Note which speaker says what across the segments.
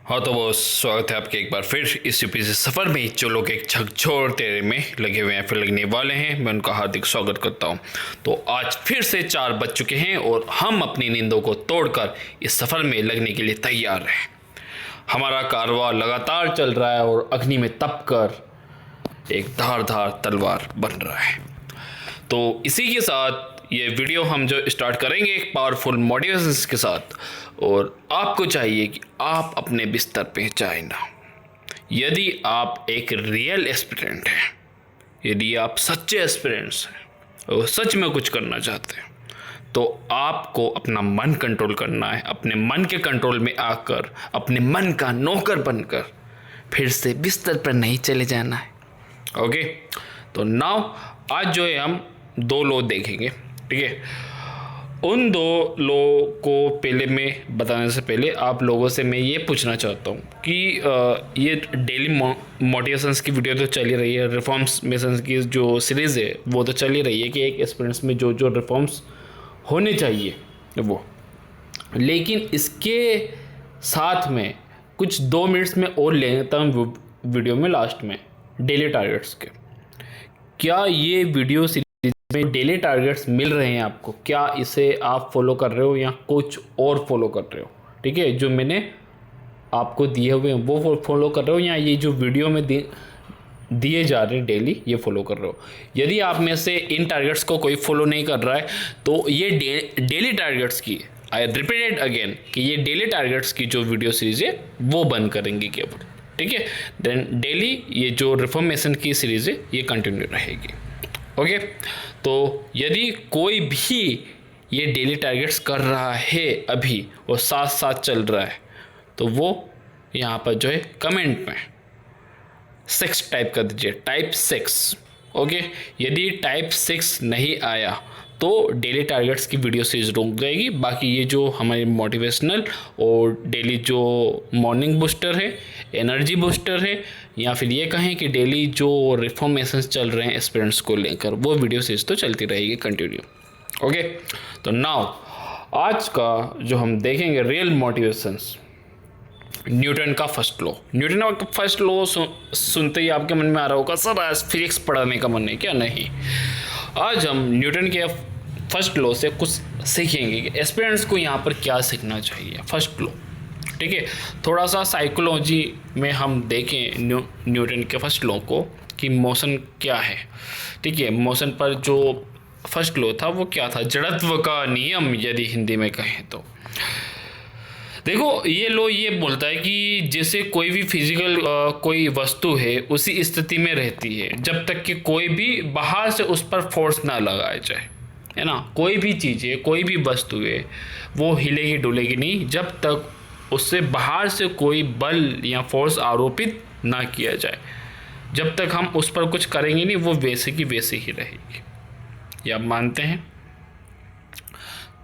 Speaker 1: हाँ तो वो स्वागत है आपके एक बार फिर इस यूपीसी सफ़र में जो लोग एक झकझोर तेरे में लगे हुए हैं फिर लगने वाले हैं। मैं उनका हार्दिक स्वागत करता हूँ। तो आज फिर से 4 बज चुके हैं और हम अपनी नींदों को तोड़कर इस सफ़र में लगने के लिए तैयार हैं। हमारा कारवां लगातार चल रहा है और अग्नि में तप कर एक धारदार तलवार बन रहा है। तो इसी के साथ ये वीडियो हम जो स्टार्ट करेंगे एक पावरफुल मोटिवेशन के साथ, और आपको चाहिए कि आप अपने बिस्तर पे जाए ना। यदि आप एक रियल एस्पिरेंट हैं, यदि आप सच्चे एस्पिरेंट्स हैं और सच में कुछ करना चाहते हैं, तो आपको अपना मन कंट्रोल करना है। अपने मन के कंट्रोल में आकर अपने मन का नौकर बनकर फिर से बिस्तर पर नहीं चले जाना है। ओके, तो नाउ आज जो है हम 2 लॉ देखेंगे। ठीक है, उन 2 लॉ को पहले मैं बताने से पहले आप लोगों से मैं ये पूछना चाहता हूँ कि ये डेली मोटिवेशंस की वीडियो तो चल ही रही है, रिफॉर्म्स मेसन्स की जो सीरीज़ है वो तो चल ही रही है कि एक एक्सपीरियंस में जो जो रिफॉर्म्स होने चाहिए वो, लेकिन इसके साथ में कुछ 2 मिनट्स में और लेता हूँ वीडियो में लास्ट में डेली टारगेट्स के। क्या ये वीडियो सीरीज में डेली टारगेट्स मिल रहे हैं आपको? क्या इसे आप फॉलो कर रहे हो या कुछ और फॉलो कर रहे हो? ठीक है, जो मैंने आपको दिए हुए हैं वो फॉलो कर रहे हो या ये जो वीडियो में दिए जा रहे हैं डेली ये फॉलो कर रहे हो? यदि आप में से इन टारगेट्स को कोई फॉलो नहीं कर रहा है तो ये डेली टारगेट्स की, आई रिपीटेड अगेन कि ये डेली टारगेट्स की जो वीडियो सीरीज है वो बंद करेंगे केवल। ठीक है, देन डेली ये जो रिफॉर्मेशन की सीरीज है ये कंटिन्यू रहेगी। ओके, तो यदि कोई भी ये डेली टारगेट्स कर रहा है अभी और साथ साथ चल रहा है तो वो यहाँ पर जो है कमेंट में 6 टाइप कर दीजिए, टाइप 6। ओके, यदि टाइप 6 नहीं आया तो डेली टारगेट्स की वीडियो सीरीज रुक जाएगी। बाकी ये जो हमारे मोटिवेशनल और डेली जो मॉर्निंग बूस्टर है, एनर्जी बूस्टर है, या फिर ये कहें कि डेली जो रिफॉर्मेशंस चल रहे हैं एस्पिरेंट्स को लेकर, वो वीडियो सीरीज तो चलती रहेगी कंटिन्यू। ओके, तो नाउ आज का जो हम देखेंगे रियल मोटिवेशंस, न्यूटन का फर्स्ट लॉ। न्यूटन का फर्स्ट लॉ सुनते ही आपके मन में आ रहा होगा सर आज फिजिक्स पढ़ने का मन है क्या? नहीं, आज हम न्यूटन के फर्स्ट लॉ से कुछ सीखेंगे कि एस्पिरेंट्स को यहाँ पर क्या सीखना चाहिए। फर्स्ट लॉ, ठीक है, थोड़ा सा साइकोलॉजी में हम देखें न्यूटन के फर्स्ट लॉ को कि मोशन क्या है। ठीक है, मोशन पर जो फर्स्ट लॉ था वो क्या था? जड़त्व का नियम यदि हिंदी में कहें तो। देखो, ये लॉ ये बोलता है कि जैसे कोई भी फिजिकल कोई वस्तु है उसी स्थिति में रहती है जब तक कि कोई भी बाहर से उस पर फोर्स ना लगाया जाए, है ना। कोई भी चीज़ है, कोई भी वस्तु है, वो हिलेगी डुलेगी नहीं जब तक उससे बाहर से कोई बल या फोर्स आरोपित ना किया जाए। जब तक हम उस पर कुछ करेंगे नहीं वो वैसे की वैसे ही रहेगी। ये आप मानते हैं?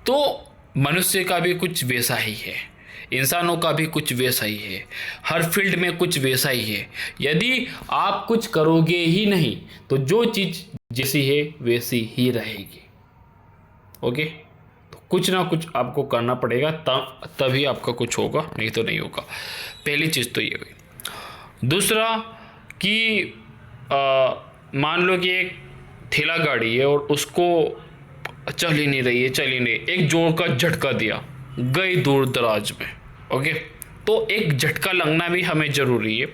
Speaker 1: तो मनुष्य का भी कुछ वैसा ही है, इंसानों का भी कुछ वैसा ही है, हर फील्ड में कुछ वैसा ही है। यदि आप कुछ करोगे ही नहीं तो जो चीज़ जैसी है वैसी ही रहेगी। ओके, तो कुछ ना कुछ आपको करना पड़ेगा तभी आपका कुछ होगा, नहीं तो नहीं होगा। पहली चीज़ तो ये हुई। दूसरा कि मान लो कि एक ठेला गाड़ी है और उसको चल ही नहीं रही है, एक जोर का झटका दिया, गई दूर दराज में। ओके, तो एक झटका लगना भी हमें ज़रूरी है,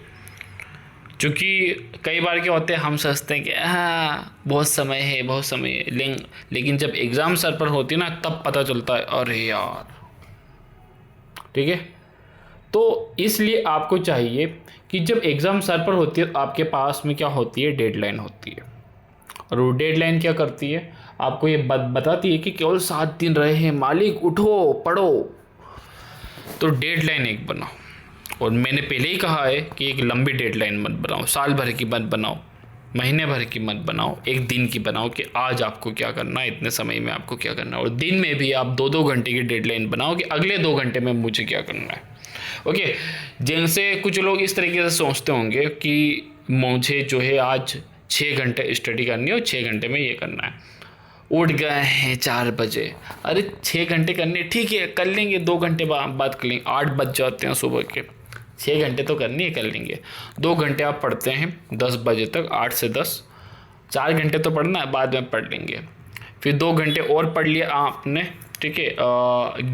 Speaker 1: क्योंकि कई बार क्या होते हैं हम सोचते हैं कि हाँ बहुत समय है, लेकिन जब एग्ज़ाम सर पर होती है ना तब पता चलता है अरे यार। ठीक है, तो इसलिए आपको चाहिए कि जब एग्ज़ाम सर पर होती है आपके पास में क्या होती है, डेडलाइन होती है। और वो डेडलाइन क्या करती है, आपको ये बताती है कि केवल 7 दिन रहे हैं, मालिक उठो पढ़ो। तो डेडलाइन एक बनाओ, और मैंने पहले ही कहा है कि एक लंबी डेडलाइन मत बनाओ, साल भर की मत बनाओ, महीने भर की मत बनाओ, एक दिन की बनाओ कि आज आपको क्या करना है, इतने समय में आपको क्या करना है। और दिन में भी आप 2-2 घंटे की डेडलाइन बनाओ कि अगले 2 घंटे में मुझे क्या करना है। ओके, जिनसे कुछ लोग इस तरीके से सोचते होंगे कि मुझे जो है आज 6 घंटे स्टडी करनी है और 6 घंटे में ये करना है। उठ गए हैं 4 बजे, अरे 6 घंटे करने ठीक है कर लेंगे, 2 घंटे बाद कर लेंगे, 8 बज जाते हैं सुबह के, 6 घंटे तो करनी है, कर लेंगे। 2 घंटे आप पढ़ते हैं 10 बजे तक, 8 से 10, 4 घंटे तो पढ़ना है, बाद में पढ़ लेंगे। फिर 2 घंटे और पढ़ लिया आपने, ठीक है,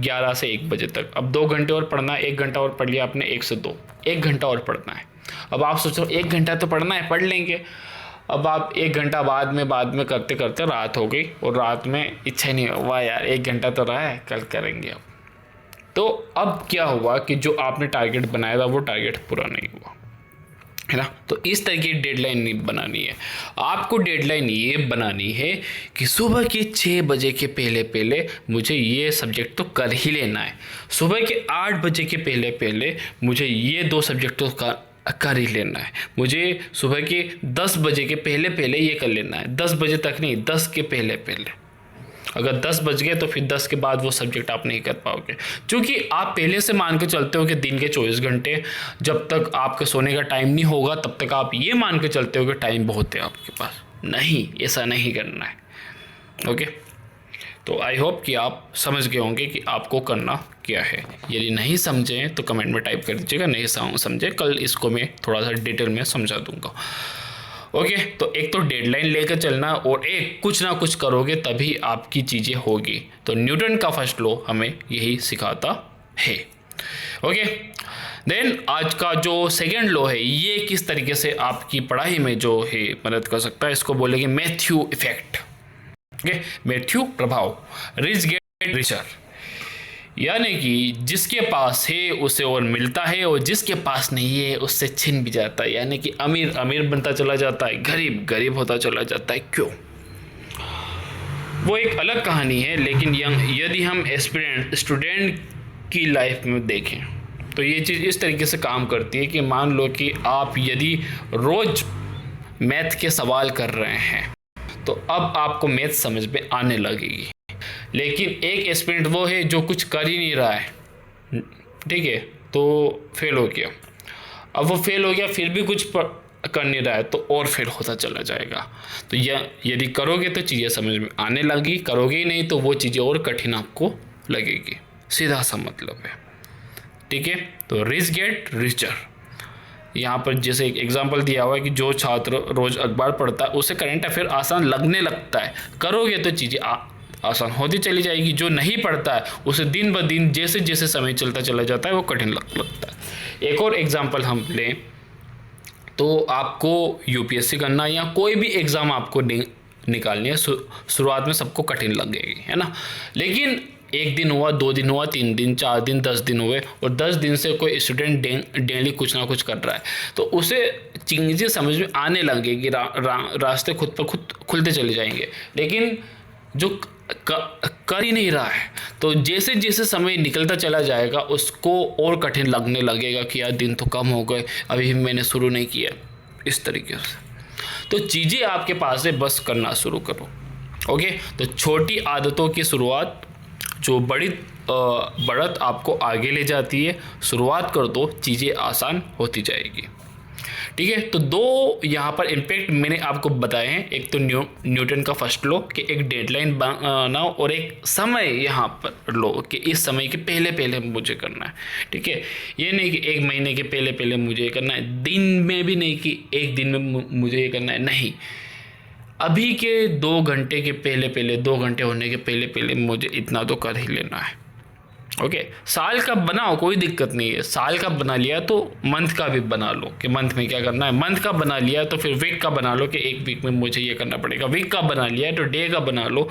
Speaker 1: 11 से 1 बजे तक। अब 2 घंटे और पढ़ना है, 1 घंटा और पढ़ लिया आपने 1 से 2, 1 घंटा और पढ़ना है। अब आप सोचो 1 घंटा तो पढ़ना है, पढ़ लेंगे। अब आप 1 घंटा बाद में करते करते रात हो गई, और रात में इच्छा नहीं हुआ यार 1 घंटा तो रहा है, कल करेंगे। अब तो अब क्या हुआ कि जो आपने टारगेट बनाया था वो टारगेट पूरा नहीं हुआ, है ना। तो इस तरह की डेडलाइन नहीं बनानी है आपको। डेडलाइन ये बनानी है कि सुबह के 6 बजे के पहले पहले मुझे ये सब्जेक्ट तो कर ही लेना है। सुबह के 8 बजे के पहले पहले मुझे ये 2 सब्जेक्ट तो कर ही लेना है। मुझे सुबह के 10 बजे के पहले पहले ये कर लेना है। 10 बजे तक नहीं, 10 के पहले पहले। अगर 10 बज गए तो फिर 10 के बाद वो सब्जेक्ट आप नहीं कर पाओगे, क्योंकि आप पहले से मान के चलते हो कि दिन के 24 घंटे जब तक आपके सोने का टाइम नहीं होगा तब तक आप ये मान के चलते हो कि टाइम बहुत है आपके पास। नहीं, ऐसा नहीं करना है। ओके, तो आई होप कि आप समझ गए होंगे कि आपको करना क्या है। यदि नहीं समझे तो कमेंट में टाइप कर दीजिएगा, नहीं समझे कल इसको मैं थोड़ा सा डिटेल में समझा दूंगा। ओके, तो एक तो डेडलाइन लेकर चलना, और एक कुछ ना कुछ करोगे तभी आपकी चीज़ें होगी। तो न्यूटन का फर्स्ट लॉ हमें यही सिखाता है। ओके, देन आज का जो सेकेंड लॉ है ये किस तरीके से आपकी पढ़ाई में जो है मदद कर सकता है, इसको बोलेंगे मैथ्यू इफेक्ट। ओके, मैथ्यू प्रभाव, रिच गेट रिचर, यानी कि जिसके पास है उसे और मिलता है, और जिसके पास नहीं है उससे छिन भी जाता है। यानी कि अमीर अमीर बनता चला जाता है, गरीब गरीब होता चला जाता है। क्यों? वो एक अलग कहानी है, लेकिन यदि हम एस्पिरेंट स्टूडेंट की लाइफ में देखें तो ये चीज़ इस तरीके से काम करती है कि मान लो कि आप यदि रोज़ मैथ के सवाल कर रहे हैं तो अब आपको मैथ समझ में आने लगेगी। लेकिन एक एस्पिरेंट वो है जो कुछ कर ही नहीं रहा है, ठीक है, तो फेल हो गया। अब वो फेल हो गया फिर भी कुछ कर नहीं रहा है तो और फेल होता चला जाएगा। तो यदि करोगे तो चीज़ें समझ में आने लगी, करोगे ही नहीं तो वो चीज़ें और कठिन आपको लगेगी। सीधा सा मतलब है, ठीक है। तो रिच गेट रिचर, यहाँ पर जैसे एक एग्जाम्पल दिया हुआ है कि जो छात्र रोज़ अखबार पढ़ता है उसे करंट अफेयर आसान लगने लगता है। करोगे तो चीज़ें आसान होती चली जाएगी। जो नहीं पढ़ता है उसे दिन ब दिन जैसे जैसे समय चलता चला जाता है वो कठिन लगता है। एक और एग्जाम्पल हम लें तो आपको यूपीएससी करना या कोई भी एग्ज़ाम आपको निकालनी है, शुरुआत में सबको कठिन लगेगी, है ना। लेकिन 1 दिन हुआ, 2 दिन हुआ, 3 दिन, 4 दिन, 10 दिन हुए, और 10 दिन से कोई स्टूडेंट डेली कुछ ना कुछ कर रहा है तो उसे चीज़ें समझ में आने लगेगी, रास्ते खुद पर खुद खुलते चले जाएंगे। लेकिन जो कर ही नहीं रहा है तो जैसे जैसे समय निकलता चला जाएगा उसको और कठिन लगने लगेगा कि यार दिन तो कम हो गए, अभी मैंने शुरू नहीं किया, इस तरीके से। तो चीज़ें आपके पास है, बस करना शुरू करो। ओके, तो छोटी आदतों की शुरुआत जो बड़ी बढ़त आपको आगे ले जाती है, शुरुआत कर दो, चीज़ें आसान होती जाएगी, ठीक है। तो 2 यहाँ पर इम्पैक्ट मैंने आपको बताए हैं। एक तो न्यूटन का फर्स्ट लॉ कि एक डेडलाइन बनाओ, और एक समय यहाँ पर लो कि इस समय के पहले पहले मुझे करना है, ठीक है। ये नहीं कि 1 महीने के पहले पहले मुझे ये करना है, दिन में भी नहीं कि 1 दिन में मुझे ये करना है, नहीं। अभी के 2 घंटे के पहले पहले, 2 घंटे होने के पहले पहले मुझे इतना तो कर ही लेना है। ओके, साल का बनाओ, कोई दिक्कत नहीं है। साल का बना लिया तो मंथ का भी बना लो कि मंथ में क्या करना है। मंथ का बना लिया तो फिर वीक का बना लो कि 1 वीक में मुझे ये करना पड़ेगा। वीक का बना लिया तो डे का बना लो।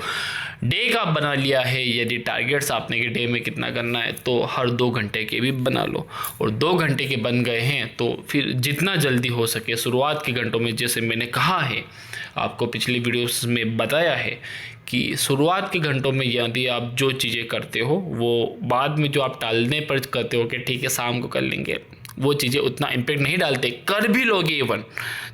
Speaker 1: डे का बना लिया है, यदि टारगेट्स आपने कि डे में कितना करना है तो हर 2 घंटे के भी बना लो। और 2 घंटे के बन गए हैं तो फिर जितना जल्दी हो सके शुरुआत के घंटों में, जैसे मैंने कहा है आपको पिछली वीडियोस में बताया है कि शुरुआत के घंटों में यदि आप जो चीज़ें करते हो वो बाद में जो आप टालने पर करते हो कि ठीक है शाम को कर लेंगे, वो चीज़ें उतना इम्पेक्ट नहीं डालते। कर भी लोगे इवन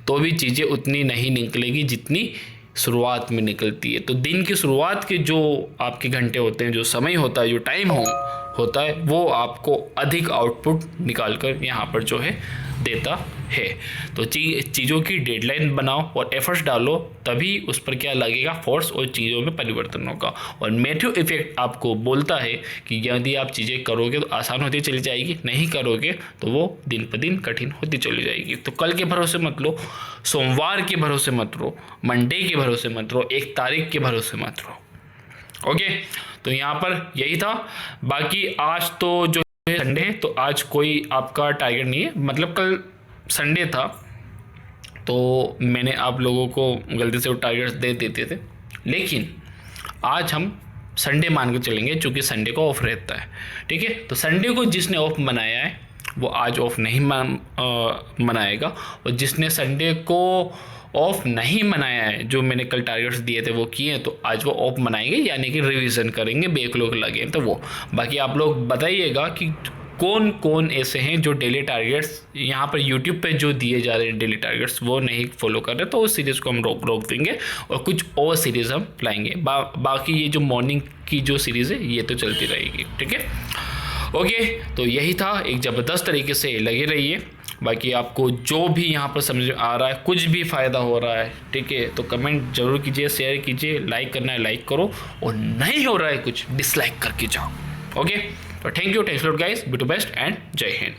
Speaker 1: तो भी चीज़ें उतनी नहीं निकलेगी जितनी शुरुआत में निकलती है। तो दिन की शुरुआत के जो आपके घंटे होते हैं, जो समय होता है, जो टाइम होता है, वो आपको अधिक आउटपुट निकाल कर यहाँ पर जो है देता है। तो चीज़ों की डेडलाइन बनाओ और एफर्ट्स डालो, तभी उस पर क्या लगेगा, फोर्स और चीज़ों में परिवर्तन होगा। और मैथ्यू इफेक्ट आपको बोलता है कि यदि आप चीज़ें करोगे तो आसान होती चली जाएगी, नहीं करोगे तो वो दिन पर दिन कठिन होती चली जाएगी। तो कल के भरोसे मत लो, सोमवार के भरोसे मत रहो, मंडे के भरोसे मत रहो, 1 तारीख के भरोसे मत रहो। ओके, तो यहाँ पर यही था। बाकी आज तो जो संडे है, तो आज कोई आपका टारगेट नहीं है, मतलब कल संडे था तो मैंने आप लोगों को गलती से वो टारगेट्स दे देते थे, लेकिन आज हम संडे मान के चलेंगे क्योंकि संडे को ऑफ रहता है। ठीक है, तो संडे को जिसने ऑफ मनाया है वो आज ऑफ नहीं मनाएगा, और जिसने संडे को ऑफ नहीं मनाया है, जो मैंने कल टारगेट्स दिए थे वो किए हैं, तो आज वो ऑफ मनाएंगे, यानी कि रिवीजन करेंगे, बैकलॉग लगे तो वो। बाकी आप लोग बताइएगा कि कौन कौन ऐसे हैं जो डेली टारगेट्स यहाँ पर यूट्यूब पे जो दिए जा रहे हैं डेली टारगेट्स वो नहीं फॉलो कर रहे, तो उस सीरीज़ को हम रोक देंगे और कुछ और सीरीज़ हम लाएंगे। बाकी ये जो मॉर्निंग की जो सीरीज़ है ये तो चलती रहेगी। ठीक है, ओके, तो यही था। एक ज़बरदस्त तरीके से लगे रहिए। बाकी आपको जो भी यहाँ पर समझ में आ रहा है, कुछ भी फ़ायदा हो रहा है, ठीक है, तो कमेंट जरूर कीजिए, शेयर कीजिए, लाइक करना है लाइक करो, और नहीं हो रहा है कुछ डिसलाइक करके जाओ। ओके, तो thank you, thanks lot guys, be to best and जय हिंद।